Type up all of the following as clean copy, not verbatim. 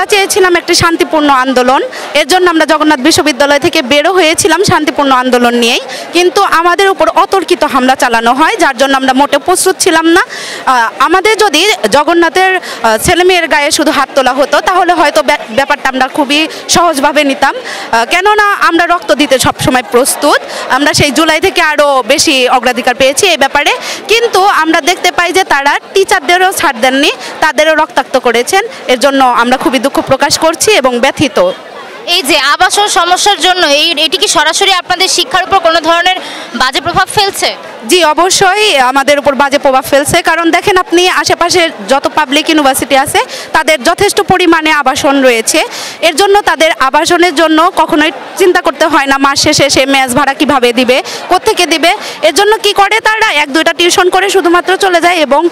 আমরা চেয়েছিলাম একটি শান্তিপূর্ণ আন্দোলন, এর জন্য আমরা জগন্নাথ বিশ্ববিদ্যালয় থেকে বেরো হয়েছিলাম শান্তিপূর্ণ আন্দোলন নিয়েই, কিন্তু আমাদের উপর অতর্কিত হামলা চালানো হয়, যার জন্য আমরা মোটে প্রস্তুত ছিলাম না। আমাদের যদি জগন্নাথের ছেলেমেয়ের গায়ে শুধু হাত তোলা হতো তাহলে হয়তো ব্যাপারটা আমরা খুবই সহজভাবে নিতাম, কেননা আমরা রক্ত দিতে সবসময় প্রস্তুত। আমরা সেই জুলাই থেকে আরও বেশি অগ্রাধিকার পেয়েছি এই ব্যাপারে, কিন্তু আমরা দেখতে পাই যে তারা টিচারদেরও ছাড় দেননি, তাদেরও রক্তাক্ত করেছেন। এর জন্য আমরা খুবই দুঃখ প্রকাশ করছি এবং ব্যথিত। এই যে আবাসন সমস্যার জন্য এটি কি সরাসরি আপনাদের শিক্ষার উপর কোনো ধরনের বাজে প্রভাব ফেলছে? জি, অবশ্যই আমাদের উপর বাজে প্রভাব ফেলছে, কারণ দেখেন আপনি আশেপাশে যত পাবলিক ইউনিভার্সিটি আছে তাদের যথেষ্ট পরিমাণে আবাসন রয়েছে। এর জন্য তাদের আবাসনের জন্য কখনোই চিন্তা করতে হয় না মাস শেষে সে মেস ভাড়া কীভাবে দিবে, কোত্থেকে দিবে। এর জন্য কি করে তারা 1-2টা টিউশন করে শুধুমাত্র চলে যায় এবং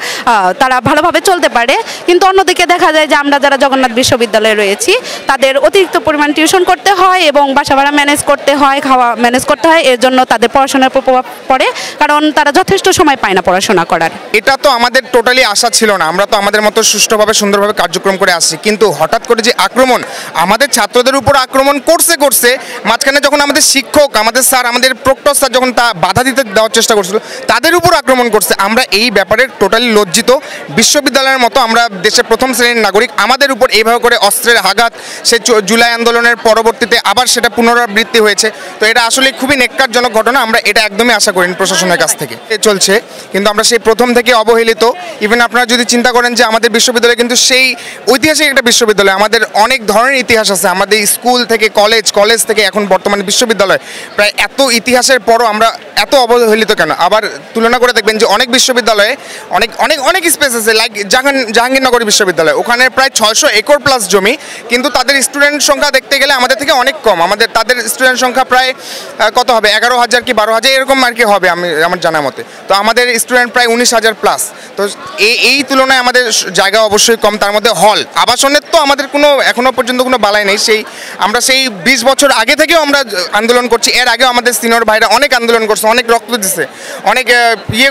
তারা ভালোভাবে চলতে পারে। কিন্তু অন্যদিকে দেখা যায় যে আমরা যারা জগন্নাথ বিশ্ববিদ্যালয়ে রয়েছি তাদের অতিরিক্ত পরিমাণ টিউশন করতে হয় এবং বাসা ভাড়া ম্যানেজ করতে হয়, খাওয়া ম্যানেজ করতে হয়। এর জন্য তাদের পড়াশোনার উপর প্রভাব পড়ে, কারণ তারা যথেষ্ট সময় পায় না পড়াশোনা করার। এটা তো আমাদের টোটালি আশা ছিল না, আমরা তো আমাদের মতো সুষ্ঠুভাবে সুন্দরভাবে কার্যক্রম করে আসছি, কিন্তু হঠাৎ করে যে আক্রমণ আমাদের ছাত্রদের উপর আক্রমণ করছে মাঝখানে যখন আমাদের শিক্ষক, আমাদের স্যার, আমাদের প্রক্টর স্যার যখন তা বাধা দিতে দেওয়ার চেষ্টা করছিল তাদের উপর আক্রমণ করছে, আমরা এই ব্যাপারে টোটালি লজ্জিত। বিশ্ববিদ্যালয়ের মতো আমরা দেশের প্রথম শ্রেণীর নাগরিক, আমাদের উপর এইভাবে করে অস্ত্রের আঘাত সে জুলাই আন্দোলনের পরবর্তীতে আবার সেটা পুনরাবৃত্তি হয়েছে। তো এটা আসলে খুবই নেক্কারজনক ঘটনা, আমরা এটা একদমই আশা করিনি প্রশাসনের কাছ থেকে। চলছে কিন্তু আমরা সেই প্রথম থেকে অবহেলিত। ইভেন আপনারা যদি চিন্তা করেন যে আমাদের বিশ্ববিদ্যালয় কিন্তু সেই ঐতিহাসিক একটা বিশ্ববিদ্যালয়, আমাদের অনেক ধরনের ইতিহাস আছে, আমাদের স্কুল থেকে কলেজ থেকে এখন বর্তমানে বিশ্ববিদ্যালয়, প্রায় এত ইতিহাসের পরও আমরা এত অবহেলিত কেন? আবার তুলনা করে দেখবেন যে অনেক বিশ্ববিদ্যালয়ে অনেক স্পেস আছে, লাইক জাহাঙ্গীরনগর বিশ্ববিদ্যালয়, ওখানে প্রায় 600 একর প্লাস জমি, কিন্তু তাদের স্টুডেন্ট সংখ্যা দেখতে গেলে আমাদের থেকে অনেক কম। তাদের স্টুডেন্ট সংখ্যা প্রায় কত হবে, 11,000 কি 12,000 এরকম আর কি হবে আমার জানা মতে। তো আমাদের স্টুডেন্ট প্রায় 19,000 প্লাস। তো এই তুলনায় আমাদের জায়গা অবশ্যই কম, তার মধ্যে হল আবাসনের তো আমাদের কোনো এখনও পর্যন্ত কোনো বালাই নেই। আমরা সেই 20 বছর আগে থেকেও আমরা আন্দোলন করছি, এর আগেও আমাদের সিনিয়র ভাইরা অনেক আন্দোলন করছে, অনেক রক্ত দিচ্ছে, অনেক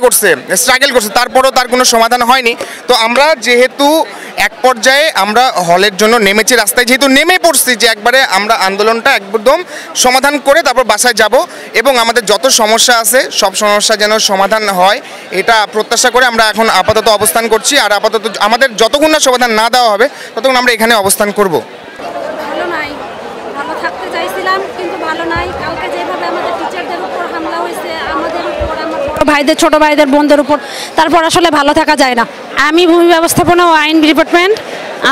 করছে, স্ট্রাগল করছে, তারপরেও তার কোনো সমাধান হয়নি। তো আমরা যেহেতু এক পর্যায়ে আমরা হলের জন্য নেমেছি, রাস্তায় যেহেতু নেমে পড়ছি যে একবারে আমরা আন্দোলনটা একদম সমাধান করে তারপর বাসায় যাব এবং আমাদের যত সমস্যা আছে সব সমস্যা যেন সমাধান হয় এটা প্রত্যাশা করে আমরা এখন আপাতত অবস্থান করছি। আর আপাতত আমাদের যতক্ষণ না সমাধান না দেওয়া হবে ততক্ষণ আমরা এখানে অবস্থান করব। ভালো নাই, ভালো থাকতে চাইছিলাম কিন্তু ভালো নাই। কালকে যেভাবে আমাদের টিচারদের উপর হামলা হয়েছে, আমাদের উপর, আমার ভাইদের, ছোট ভাইদের, বোনদের উপর, তারপর আসলে ভালো থাকা যায় না। আমি ভূমি ব্যবস্থাপনা ও আইন ডিপার্টমেন্ট,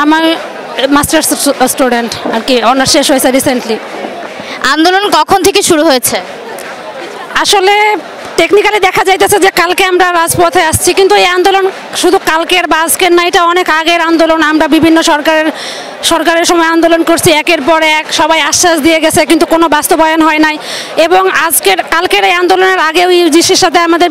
আমার মাস্টার্স স্টুডেন্ট আর কি, অনার্স শেষ হয়েছে রিসেন্টলি। আন্দোলন কখন থেকে শুরু হয়েছে? আসলে টেকনিক্যালি দেখা যাইতেছে যে কালকে আমরা রাজপথে আসছি, কিন্তু এই আন্দোলন শুধু কালকের বা আজকের না, এটা অনেক আগের আন্দোলন। আমরা বিভিন্ন সরকারের সময় আন্দোলন করছি, একের পর এক সবাই আশ্বাস দিয়ে গেছে, কিন্তু কোনো বাস্তবায়ন হয় নাই। এবং কালকের এই আন্দোলনের আগেও ইউজিসির সাথে আমাদের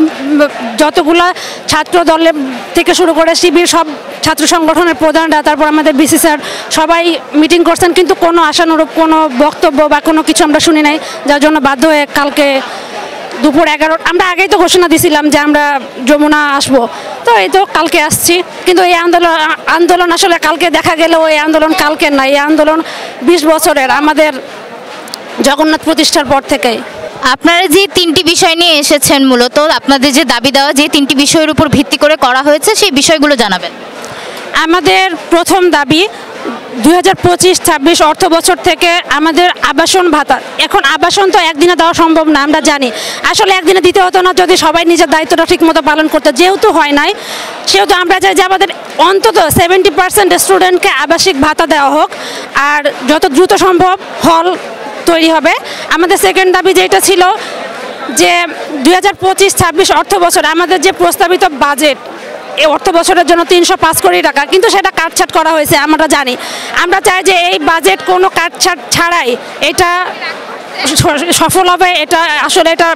যতগুলো ছাত্র দলের থেকে শুরু করে শিবির, সব ছাত্র সংগঠনের প্রধানরা, তারপর আমাদের বিসি স্যার সবাই মিটিং করছেন, কিন্তু কোনো আশানুরূপ কোনো বক্তব্য বা কোনো কিছু আমরা শুনি নাই, যার জন্য বাধ্য হয়ে কালকে দুপুর 11, আমরা আগেই তো ঘোষণা দিছিলাম যে আমরা যমুনা আসবো, তো এই তো কালকে আসছি। কিন্তু এই আন্দোলন আসলে কালকে দেখা গেলেও এই আন্দোলন কালকের না, এই আন্দোলন 20 বছরের, আমাদের জগন্নাথ প্রতিষ্ঠার পর থেকেই। আপনারা যে 3টি বিষয় নিয়ে এসেছেন, মূলত আপনাদের যে দাবি দেওয়া যে 3টি বিষয়ের উপর ভিত্তি করে করা হয়েছে সেই বিষয়গুলো জানাবেন। আমাদের প্রথম দাবি 2025-26 অর্থ বছর থেকে আমাদের আবাসন ভাতা, এখন আবাসন তো একদিনে দেওয়া সম্ভব না, আমরা জানি। আসলে একদিনে দিতে হতো না যদি সবাই নিজের দায়িত্বটা ঠিকমতো পালন করতো, যেহেতু হয় নাই সেহেতু আমরা চাই যে আমাদের অন্তত 70% স্টুডেন্টকে আবাসিক ভাতা দেওয়া হোক, আর যত দ্রুত সম্ভব হল তৈরি হবে। আমাদের সেকেন্ড দাবি যেটা ছিল যে 2025-26 অর্থ বছর আমাদের যে প্রস্তাবিত বাজেট, এই অর্থ বছরের জন্য 305 কোটি টাকা, কিন্তু সেটা কাটছাট করা হয়েছে, আমরা জানি। আমরা চাই যে এই বাজেট কোনো কাটছাট ছাড়াই এটা সফল হবে, এটা আসলে এটা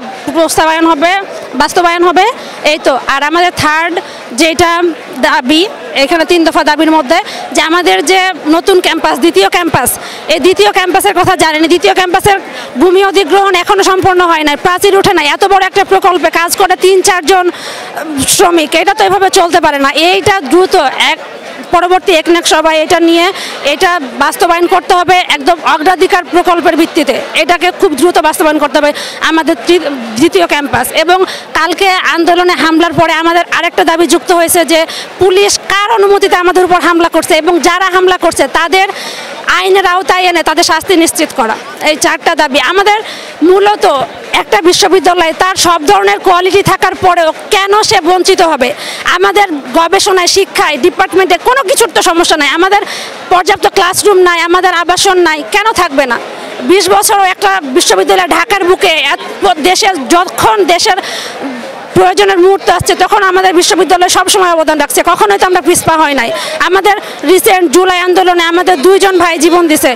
বাস্তবায়ন হবে এই তো। আর আমাদের থার্ড যেটা দাবি, এখানে 3 দফা দাবির মধ্যে, যে আমাদের যে নতুন ক্যাম্পাস, দ্বিতীয় ক্যাম্পাস, এই দ্বিতীয় ক্যাম্পাসের কথা জানেন, দ্বিতীয় ক্যাম্পাসের ভূমি অধিগ্রহণ এখনও সম্পন্ন হয় না, প্রাচীর ওঠে না। এত বড় একটা প্রকল্পে কাজ করে 3-4 জন শ্রমিক, এটা তো এভাবে চলতে পারে না। এইটা দ্রুত পরবর্তী একনেক সভায় এটা নিয়ে এটা বাস্তবায়ন করতে হবে একদম অগ্রাধিকার প্রকল্পের ভিত্তিতে। এটাকে খুব দ্রুত বাস্তবায়ন করতে হবে আমাদের দ্বিতীয় ক্যাম্পাস। এবং কালকে আন্দোলনে হামলার পরে আমাদের আরেকটা দাবি যুক্ত হয়েছে যে পুলিশ কার অনুমতিতে আমাদের উপর হামলা করছে এবং যারা হামলা করছে তাদের আইনের আওতায় এনে তাদের শাস্তি নিশ্চিত করা। এই 4টা দাবি আমাদের। মূলত একটা বিশ্ববিদ্যালয়ে তার সব ধরনের কোয়ালিটি থাকার পরেও কেন সে বঞ্চিত হবে? আমাদের গবেষণায়, শিক্ষায়, ডিপার্টমেন্টে কোনো কিছুর তো সমস্যা নাই, আমাদের পর্যাপ্ত ক্লাসরুম নাই, আমাদের আবাসন নাই, কেন থাকবে না? 20 বছরও একটা বিশ্ববিদ্যালয় ঢাকার বুকে দেশের যখন দেশের প্রয়োজনের মুহূর্ত আসছে তখন আমাদের বিশ্ববিদ্যালয় সবসময় অবদান রাখছে, কখনোই তো আমরা পিছপা হয় নাই। আমাদের রিসেন্ট জুলাই আন্দোলনে আমাদের 2 জন ভাই জীবন দিছে।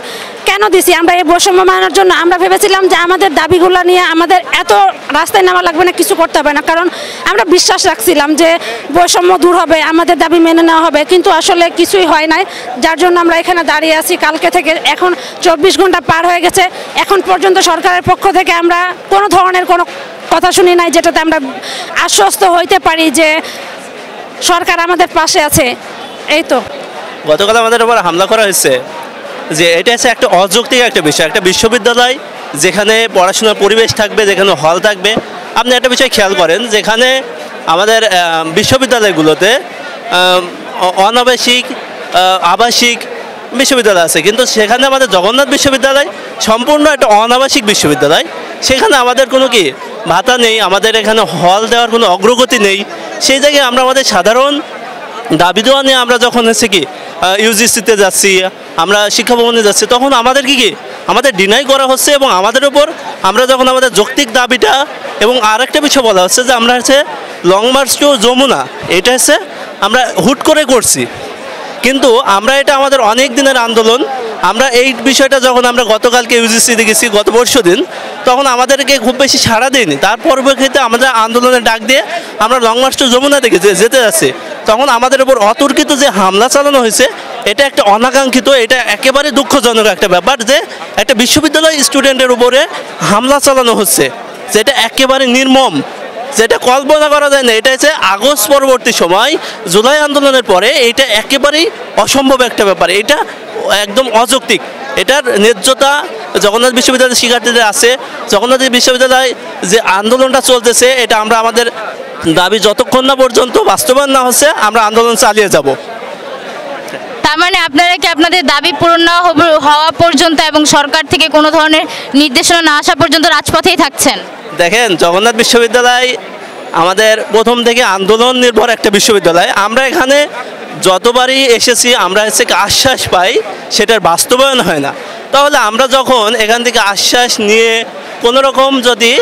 কেন দিছি? আমরা এই বৈষম্য মানার জন্য। আমরা ভেবেছিলাম যে আমাদের দাবিগুলো নিয়ে আমাদের এত রাস্তায় নেওয়া লাগবে না, কিছু করতে হবে না, কারণ আমরা বিশ্বাস রাখছিলাম যে বৈষম্য দূর হবে, আমাদের দাবি মেনে নেওয়া হবে, কিন্তু আসলে কিছুই হয় নাই। যার জন্য আমরা এখানে দাঁড়িয়ে আছি কালকে থেকে। এখন 24 ঘন্টা পার হয়ে গেছে, এখন পর্যন্ত সরকারের পক্ষ থেকে আমরা কোনো ধরনের কোনো কথা শুনি নাই যেটাতে আমরা আশ্বস্ত হইতে পারি যে সরকার আমাদের পাশে আছে। এই তো গতকাল আমাদের উপর হামলা করা হয়েছে, যে এটা হচ্ছে একটা অযৌক্তিক একটা বিষয়। একটা বিশ্ববিদ্যালয় যেখানে পড়াশোনার পরিবেশ থাকবে, যেখানে হল থাকবে। আপনি একটা বিষয় খেয়াল করেন, যেখানে আমাদের বিশ্ববিদ্যালয়গুলোতে অনাবাসিক, আবাসিক বিশ্ববিদ্যালয় আছে, কিন্তু সেখানে আমাদের জগন্নাথ বিশ্ববিদ্যালয় সম্পূর্ণ একটা অনাবাসিক বিশ্ববিদ্যালয়। সেখানে আমাদের কোনো কি ভাতা নেই, আমাদের এখানে হল দেওয়ার কোনো অগ্রগতি নেই। সেই জায়গায় আমরা আমাদের সাধারণ দাবি দেওয়া নিয়ে আমরা যখন হচ্ছে কি ইউজিসিতে যাচ্ছি, আমরা শিক্ষা ভবনে যাচ্ছি, তখন আমাদের কি আমাদের ডিনাই করা হচ্ছে। এবং আমাদের উপর আমরা যখন আমাদের যৌক্তিক দাবিটা, এবং আরেকটা বিষয় বলা হচ্ছে যে আমরা হচ্ছে লং মার্চ টু যমুনা, এটা হচ্ছে আমরা হুট করে করছি, কিন্তু আমরা এটা আমাদের অনেক দিনের আন্দোলন। আমরা এই বিষয়টা যখন আমরা গতকালকে ইউজিসিতে গেছি, গত পরশু দিন, তখন আমাদেরকে খুব বেশি সাড়া দেয়নি। তার পরিপ্রেক্ষিতে আমাদের আন্দোলনের ডাক দিয়ে আমরা লং মার্চ টু যমুনা থেকে যেতে যাচ্ছি, তখন আমাদের উপর অতর্কিত যে হামলা চালানো হয়েছে, এটা একটা অনাকাঙ্ক্ষিত, এটা একেবারে দুঃখজনক একটা ব্যাপার যে একটা বিশ্ববিদ্যালয় স্টুডেন্টের উপরে হামলা চালানো হচ্ছে, যেটা একেবারে নির্মম, যেটা কল্পনা করা যায় না। এটা হচ্ছে আগস্ট পরবর্তী সময়, জুলাই আন্দোলনের পরে এটা একেবারেই অসম্ভব একটা ব্যাপার, এটা একদম অযৌক্তিক। এটার ন্যায্যতা জগন্নাথ বিশ্ববিদ্যালয়ের শিক্ষার্থীদের আছে। জগন্নাথ বিশ্ববিদ্যালয় যে আন্দোলনটা চলতেছে, এটা আমরা আমাদের দাবি যতক্ষণ না পর্যন্ত বাস্তবায়ন না হচ্ছে আমরা আন্দোলন চালিয়ে যাব। তার মানে আপনারা কি আপনাদের দাবি পূরণ না হওয়া পর্যন্ত এবং সরকার থেকে কোনো ধরনের নির্দেশনা না আসা পর্যন্ত রাজপথেই থাকছেন? দেখেন, জগন্নাথ বিশ্ববিদ্যালয় আমাদের প্রথম থেকে আন্দোলন নির্ভর একটা বিশ্ববিদ্যালয়। আমরা এখানে যতবারই এসেছি আমরা হচ্ছে আশ্বাস পাই, সেটার বাস্তবায়ন হয় না। তাহলে আমরা যখন এখান থেকে আশ্বাস নিয়ে কোনো রকম যদি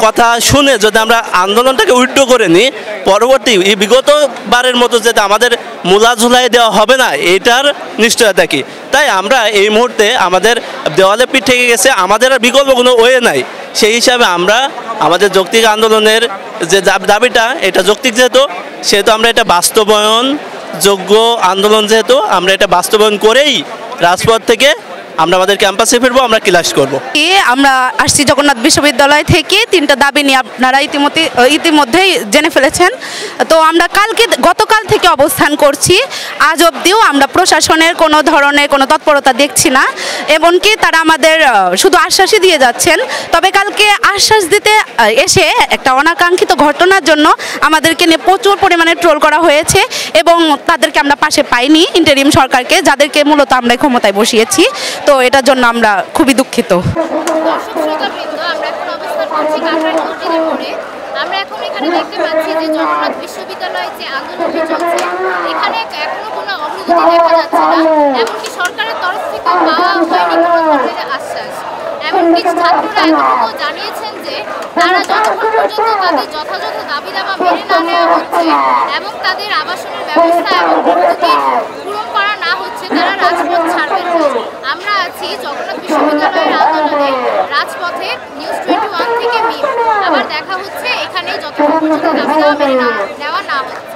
কথা শুনে যদি আমরা আন্দোলনটাকে উইথড্র করে নিই, পরবর্তী বিগত বারের মতো যাতে আমাদের মূলা ঝুলাই দেওয়া হবে না, এটার নিশ্চয়তা কি। তাই আমরা এই মুহূর্তে আমাদের দেওয়ালে পিঠ থেকে গেছে, আমাদের আর বিকল্প কোনো ওয়ে নাই। সেই হিসাবে আমরা আমাদের যৌক্তিক আন্দোলনের যে দাবিটা, এটা যৌক্তিক সেহেতু আমরা এটা বাস্তবায়ন যোগ্য আন্দোলন, যেহেতু আমরা এটা বাস্তবায়ন করেই রাজপথ থেকে আমরা আমাদের ক্যাম্পাসে ফিরবো, আমরা ক্লাস করব। আমরা আসছি জগন্নাথ বিশ্ববিদ্যালয় থেকে 3টা দাবি নিয়ে, আপনারা ইতিমধ্যেই জেনে ফেলেছেন। তো আমরা গতকাল থেকে অবস্থান করছি, আজ অবধিও আমরা প্রশাসনের কোনো ধরনের কোনো তৎপরতা দেখছি না। এমনকি তারা আমাদের শুধু আশ্বাসই দিয়ে যাচ্ছেন। তবে কালকে আশ্বাস দিতে এসে একটা অনাকাঙ্ক্ষিত ঘটনার জন্য আমাদেরকে নিয়ে প্রচুর পরিমাণে ট্রোল করা হয়েছে, এবং তাদেরকে আমরা পাশে পাইনি, ইন্টারিম সরকারকে, যাদেরকে মূলত আমরা ক্ষমতায় বসিয়েছি। তো এটার জন্য আমরা খুবই দুঃখিত। আমরা এখন এখানে দেখতে পাচ্ছি যে জগন্নাথ বিশ্ববিদ্যালয়ে যে আন্দোলনটি চলছে, এখানে এখনো কোনো অগ্রগতি দেখা যাচ্ছে না। এমনকি সরকারের তরফ থেকে পাওয়া হয়নি কোনো ধরনের আশ্বাস। এমনকি ছাত্ররা এতটুকু জানিয়েছেন যে তারা যতক্ষণ পর্যন্ত তাদের যথাযথ দাবি দাবা মেনে না নেওয়া হচ্ছে এবং তাদের আবাসনের ব্যবস্থা এবং প্রস্তুতি পূরণ করা না হচ্ছে, তারা রাজপথ ছাড়বেন না। আমরা আছি জগন্নাথ বিশ্ববিদ্যালয়ের আন্দোলনে রাজপথে, নিউজ 21 থেকে মিম। আবার দেখা হচ্ছে এখানে যতক্ষণ পর্যন্ত দাবি দাবা মেনে নেওয়া না হচ্ছে।